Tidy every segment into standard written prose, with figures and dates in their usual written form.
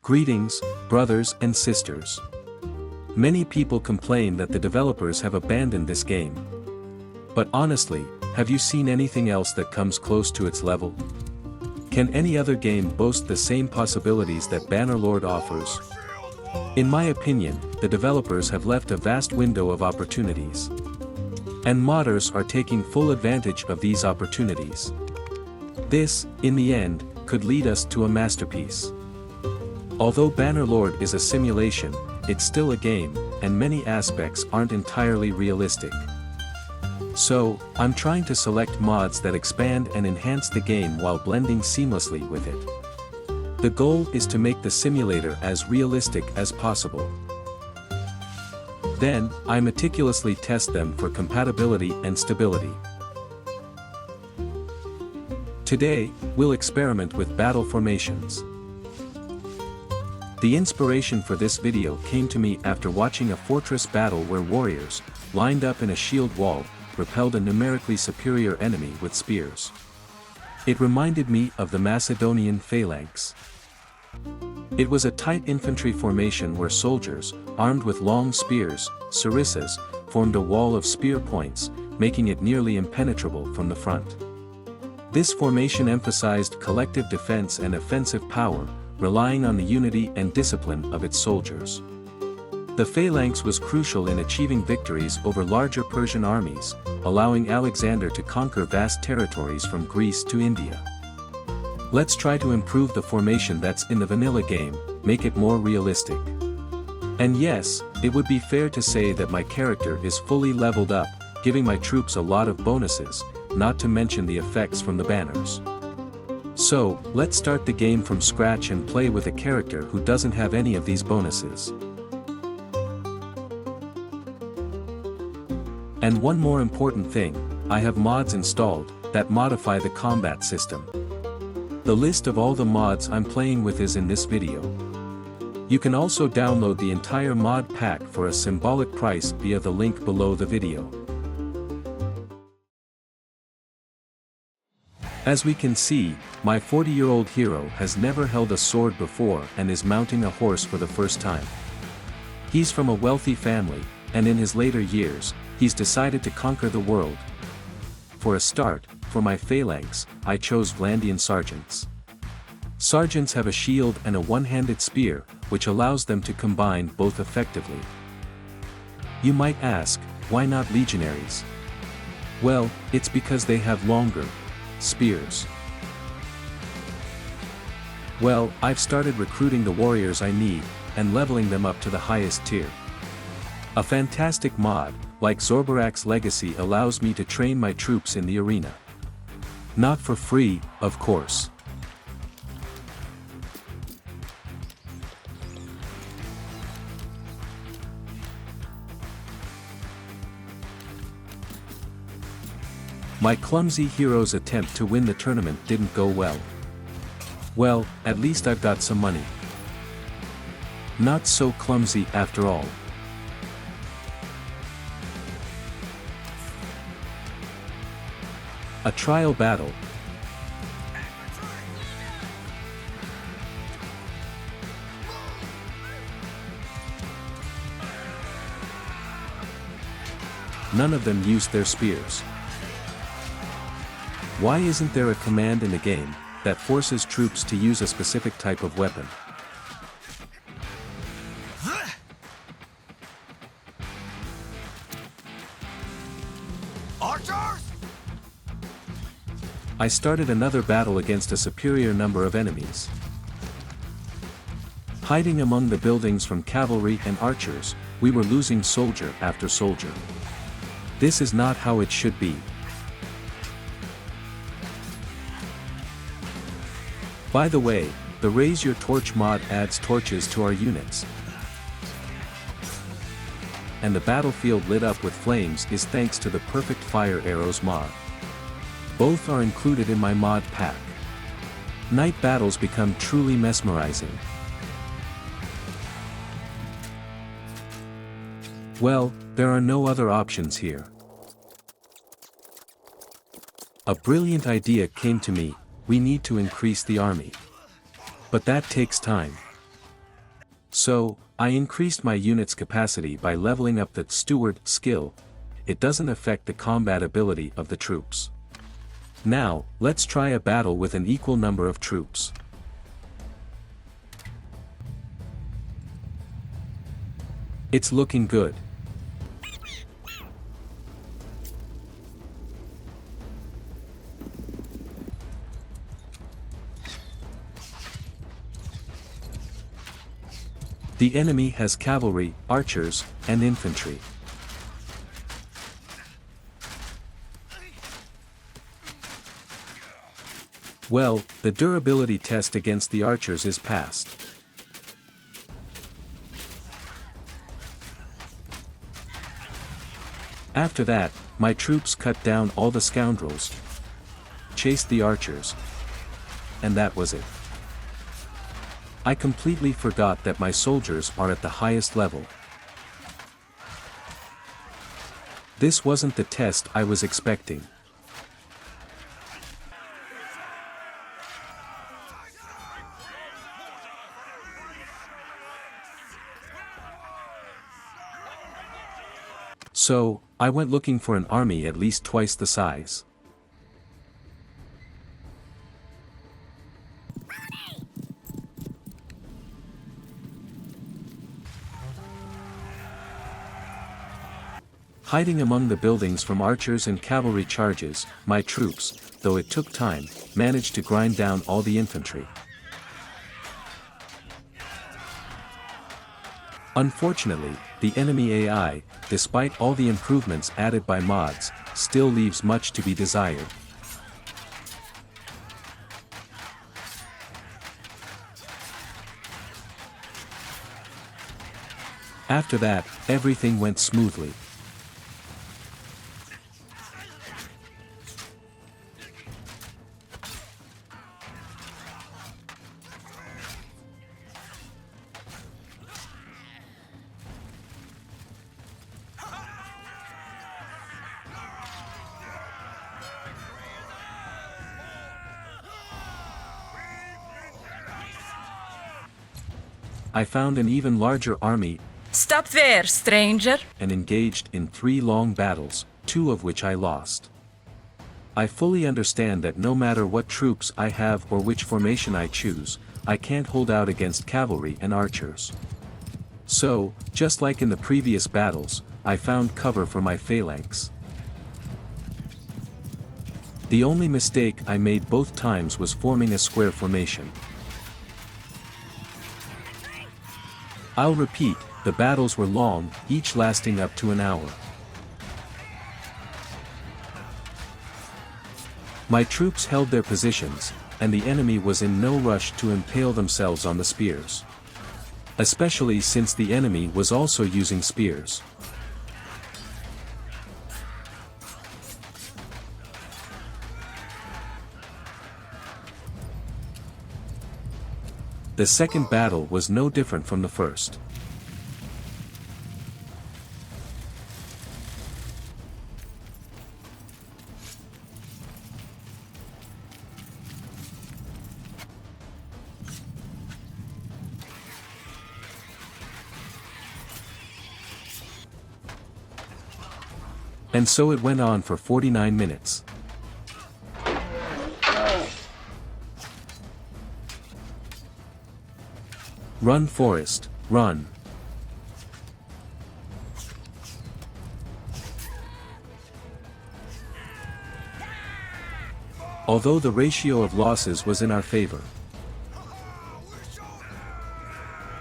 Greetings, brothers and sisters. Many people complain that the developers have abandoned this game. But honestly, have you seen anything else that comes close to its level? Can any other game boast the same possibilities that Bannerlord offers? In my opinion, the developers have left a vast window of opportunities. And modders are taking full advantage of these opportunities. This, in the end, could lead us to a masterpiece. Although Bannerlord is a simulation, it's still a game, and many aspects aren't entirely realistic. So, I'm trying to select mods that expand and enhance the game while blending seamlessly with it. The goal is to make the simulator as realistic as possible. Then, I meticulously test them for compatibility and stability. Today, we'll experiment with battle formations. The inspiration for this video came to me after watching a fortress battle where warriors, lined up in a shield wall, repelled a numerically superior enemy with spears. It reminded me of the Macedonian phalanx. It was a tight infantry formation where soldiers, armed with long spears, sarissas, formed a wall of spear points, making it nearly impenetrable from the front. This formation emphasized collective defense and offensive power, relying on the unity and discipline of its soldiers. The phalanx was crucial in achieving victories over larger Persian armies, allowing Alexander to conquer vast territories from Greece to India. Let's try to improve the formation that's in the vanilla game, make it more realistic. And yes, it would be fair to say that my character is fully leveled up, giving my troops a lot of bonuses, not to mention the effects from the banners. So, let's start the game from scratch and play with a character who doesn't have any of these bonuses. And one more important thing, I have mods installed that modify the combat system. The list of all the mods I'm playing with is in this video. You can also download the entire mod pack for a symbolic price via the link below the video. As we can see, my 40-year-old hero has never held a sword before and is mounting a horse for the first time. He's from a wealthy family, and in his later years, he's decided to conquer the world. For a start, for my phalanx, I chose Vlandian sergeants. Sergeants have a shield and a one-handed spear, which allows them to combine both effectively. You might ask, why not legionaries? Well, it's because they have longer spears. Well, I've started recruiting the warriors I need, and leveling them up to the highest tier. A fantastic mod, like Zorbarak's Legacy, allows me to train my troops in the arena. Not for free, of course. My clumsy hero's attempt to win the tournament didn't go well. Well, at least I've got some money. Not so clumsy after all. A trial battle. None of them used their spears. Why isn't there a command in the game that forces troops to use a specific type of weapon? Archers! I started another battle against a superior number of enemies. Hiding among the buildings from cavalry and archers, we were losing soldier after soldier. This is not how it should be. By the way, the Raise Your Torch mod adds torches to our units. And the battlefield lit up with flames is thanks to the Perfect Fire Arrows mod. Both are included in my mod pack. Night battles become truly mesmerizing. Well, there are no other options here. A brilliant idea came to me: we need to increase the army. But that takes time. So, I increased my unit's capacity by leveling up the Steward skill. It doesn't affect the combat ability of the troops. Now, let's try a battle with an equal number of troops. It's looking good. The enemy has cavalry, archers, and infantry. Well, the durability test against the archers is passed. After that, my troops cut down all the scoundrels, chased the archers, and that was it. I completely forgot that my soldiers are at the highest level. This wasn't the test I was expecting. So, I went looking for an army at least twice the size. Hiding among the buildings from archers and cavalry charges, my troops, though it took time, managed to grind down all the infantry. Unfortunately, the enemy AI, despite all the improvements added by mods, still leaves much to be desired. After that, everything went smoothly. I found an even larger army. Stop there, stranger! And engaged in 3 long battles, 2 of which I lost. I fully understand that no matter what troops I have or which formation I choose, I can't hold out against cavalry and archers. So, just like in the previous battles, I found cover for my phalanx. The only mistake I made both times was forming a square formation. I'll repeat, the battles were long, each lasting up to an hour. My troops held their positions, and the enemy was in no rush to impale themselves on the spears. Especially since the enemy was also using spears. The second battle was no different from the first. And so it went on for 49 minutes. Run, Forest, run. Although the ratio of losses was in our favor.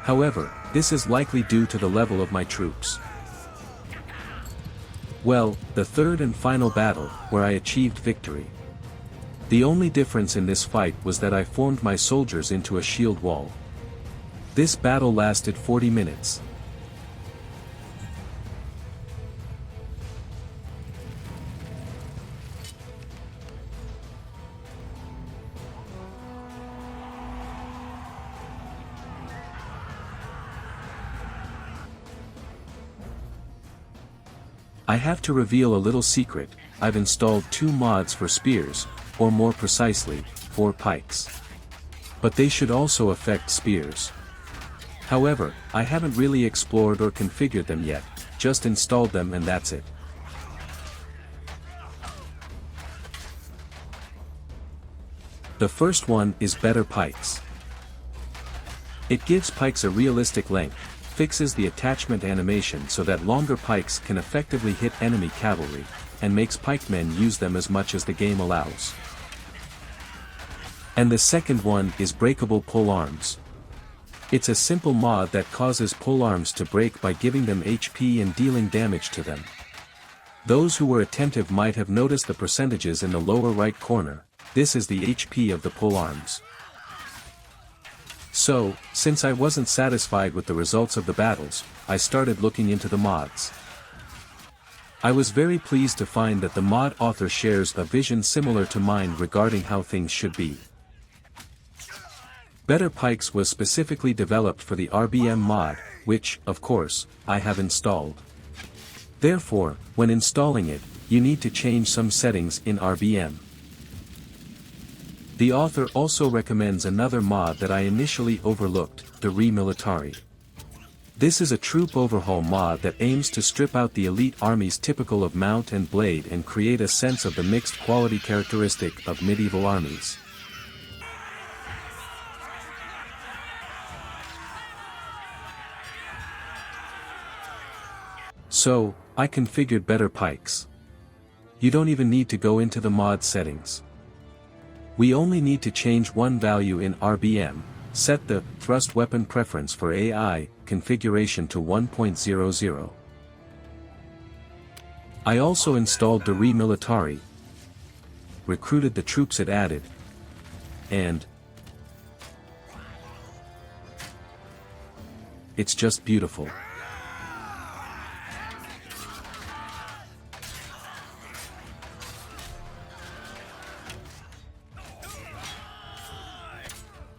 However, this is likely due to the level of my troops. Well, the third and final battle, where I achieved victory. The only difference in this fight was that I formed my soldiers into a shield wall. This battle lasted 40 minutes. I have to reveal a little secret. I've installed 2 mods for spears, or more precisely, 4 pikes. But they should also affect spears. However, I haven't really explored or configured them yet, just installed them and that's it. The first one is better pikes. It gives pikes a realistic length, fixes the attachment animation so that longer pikes can effectively hit enemy cavalry, and makes pikemen use them as much as the game allows. And the second one is breakable polearms. It's a simple mod that causes polearms to break by giving them HP and dealing damage to them. Those who were attentive might have noticed the percentages in the lower right corner. This is the HP of the polearms. So, since I wasn't satisfied with the results of the battles, I started looking into the mods. I was very pleased to find that the mod author shares a vision similar to mine regarding how things should be. Better Pikes was specifically developed for the RBM mod, which, of course, I have installed. Therefore, when installing it, you need to change some settings in RBM. The author also recommends another mod that I initially overlooked, the Re-Militari. This is a troop overhaul mod that aims to strip out the elite armies typical of Mount and Blade and create a sense of the mixed quality characteristic of medieval armies. So, I configured better pikes. You don't even need to go into the mod settings. We only need to change one value in RBM, set the thrust weapon preference for AI configuration to 1.00. I also installed the Re-Militari, recruited the troops it added, and it's just beautiful.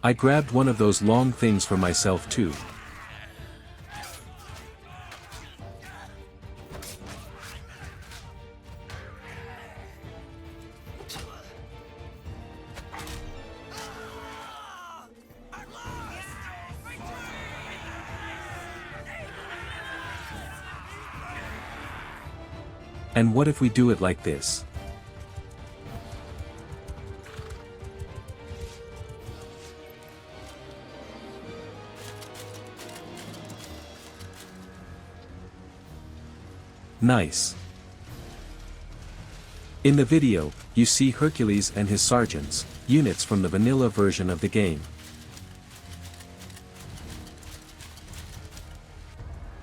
I grabbed one of those long things for myself too. And what if we do it like this? Nice. In the video, you see Hercules and his sergeants, units from the vanilla version of the game.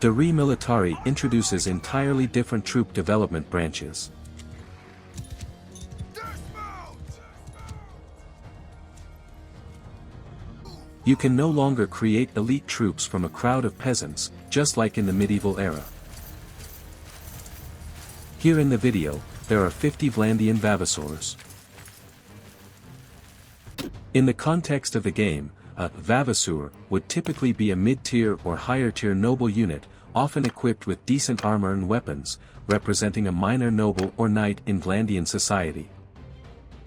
The Re-Militari introduces entirely different troop development branches. You can no longer create elite troops from a crowd of peasants, just like in the medieval era. Here in the video, there are 50 Vlandian Vavassors. In the context of the game, a Vavassor would typically be a mid-tier or higher-tier noble unit, often equipped with decent armor and weapons, representing a minor noble or knight in Vlandian society.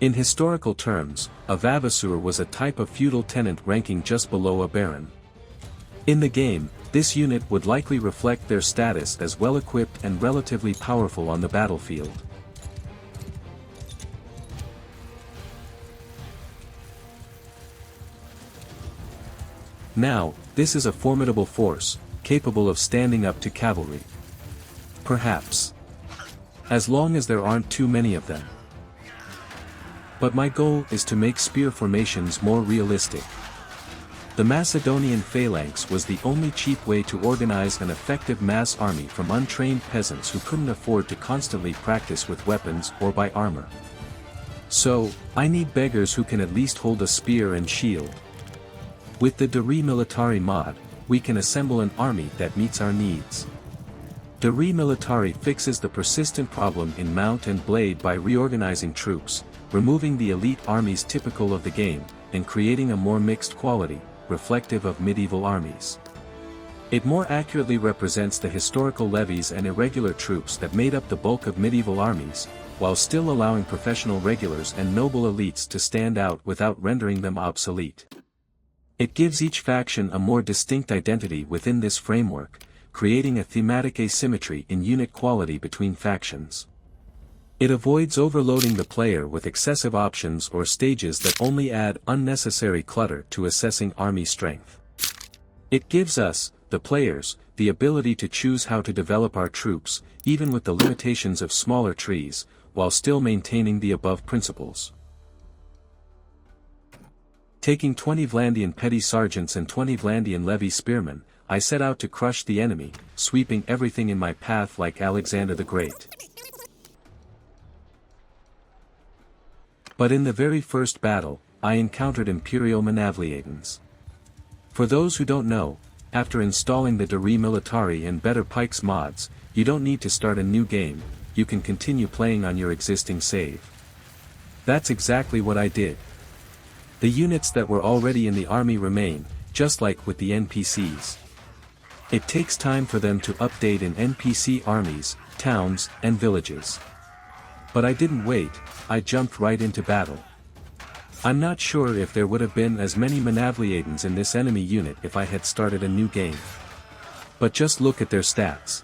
In historical terms, a Vavassor was a type of feudal tenant ranking just below a baron. In the game, this unit would likely reflect their status as well-equipped and relatively powerful on the battlefield. Now, this is a formidable force, capable of standing up to cavalry. Perhaps. As long as there aren't too many of them. But my goal is to make spear formations more realistic. The Macedonian phalanx was the only cheap way to organize an effective mass army from untrained peasants who couldn't afford to constantly practice with weapons or buy armor. So, I need beggars who can at least hold a spear and shield. With the Re-Militari mod, we can assemble an army that meets our needs. The Re-Militari fixes the persistent problem in Mount and Blade by reorganizing troops, removing the elite armies typical of the game, and creating a more mixed quality, reflective of medieval armies. It more accurately represents the historical levies and irregular troops that made up the bulk of medieval armies, while still allowing professional regulars and noble elites to stand out without rendering them obsolete. It gives each faction a more distinct identity within this framework, creating a thematic asymmetry in unit quality between factions. It avoids overloading the player with excessive options or stages that only add unnecessary clutter to assessing army strength. It gives us, the players, the ability to choose how to develop our troops, even with the limitations of smaller trees, while still maintaining the above principles. Taking 20 Vlandian petty sergeants and 20 Vlandian levy spearmen, I set out to crush the enemy, sweeping everything in my path like Alexander the Great. But in the very first battle, I encountered Imperial Manavliatans. For those who don't know, after installing the Re Militari and Better Pikes mods, you don't need to start a new game, you can continue playing on your existing save. That's exactly what I did. The units that were already in the army remain, just like with the NPCs. It takes time for them to update in NPC armies, towns, and villages. But I didn't wait, I jumped right into battle. I'm not sure if there would have been as many Manavliatans in this enemy unit if I had started a new game. But just look at their stats.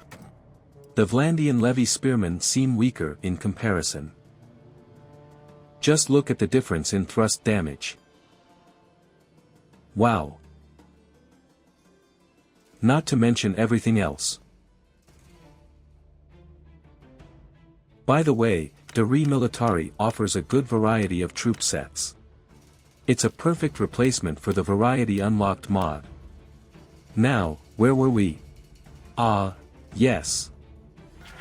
The Vlandian levy spearmen seem weaker in comparison. Just look at the difference in thrust damage. Wow. Not to mention everything else. By the way, Re Militari offers a good variety of troop sets. It's a perfect replacement for the Variety Unlocked mod. Now, where were we? Yes.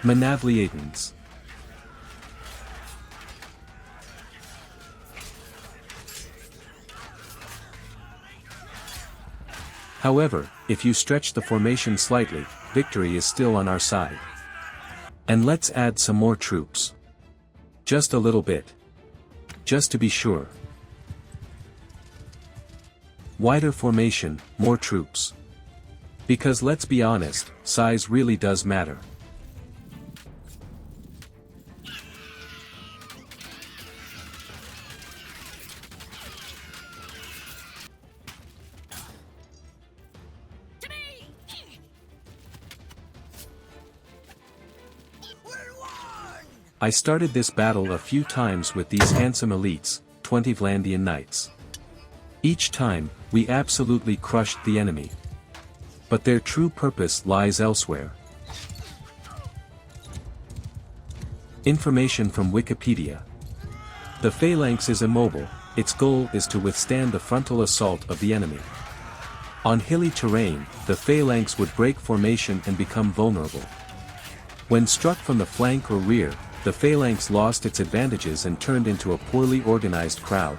Manavliatans. However, if you stretch the formation slightly, victory is still on our side. And let's add some more troops. Just a little bit. Just to be sure. Wider formation, more troops. Because let's be honest, size really does matter. I started this battle a few times with these handsome elites, 20 Vlandian knights. Each time, we absolutely crushed the enemy. But their true purpose lies elsewhere. Information from Wikipedia. The phalanx is immobile, its goal is to withstand the frontal assault of the enemy. On hilly terrain, the phalanx would break formation and become vulnerable. When struck from the flank or rear, the phalanx lost its advantages and turned into a poorly organized crowd.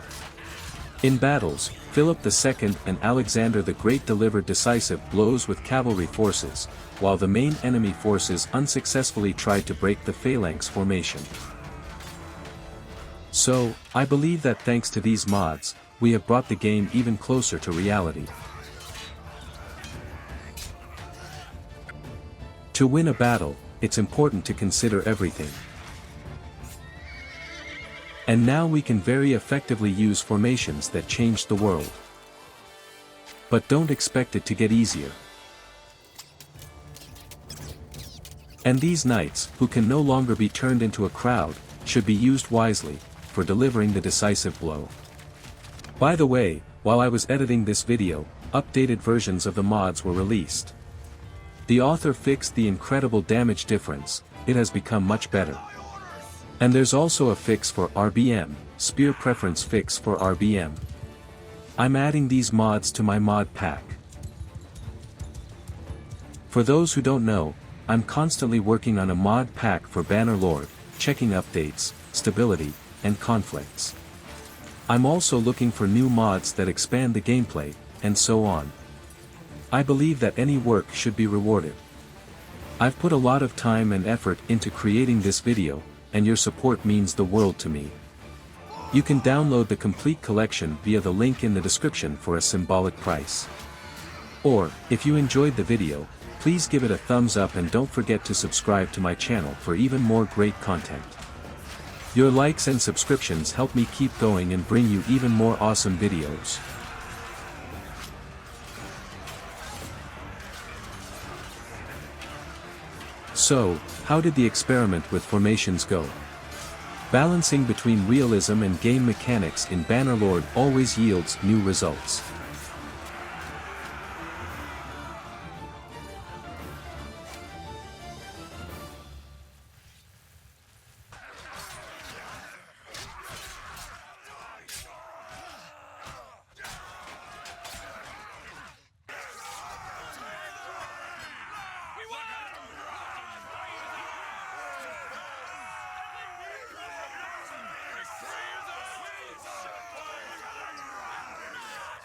In battles, Philip II and Alexander the Great delivered decisive blows with cavalry forces, while the main enemy forces unsuccessfully tried to break the phalanx formation. So, I believe that thanks to these mods, we have brought the game even closer to reality. To win a battle, it's important to consider everything. And now we can very effectively use formations that changed the world. But don't expect it to get easier. And these knights, who can no longer be turned into a crowd, should be used wisely, for delivering the decisive blow. By the way, while I was editing this video, updated versions of the mods were released. The author fixed the incredible damage difference, it has become much better. And there's also a fix for RBM, spear preference fix for RBM. I'm adding these mods to my mod pack. For those who don't know, I'm constantly working on a mod pack for Bannerlord, checking updates, stability, and conflicts. I'm also looking for new mods that expand the gameplay, and so on. I believe that any work should be rewarded. I've put a lot of time and effort into creating this video, and your support means the world to me. You can download the complete collection via the link in the description for a symbolic price. Or, if you enjoyed the video, please give it a thumbs up and don't forget to subscribe to my channel for even more great content. Your likes and subscriptions help me keep going and bring you even more awesome videos. So, how did the experiment with formations go? Balancing between realism and game mechanics in Bannerlord always yields new results.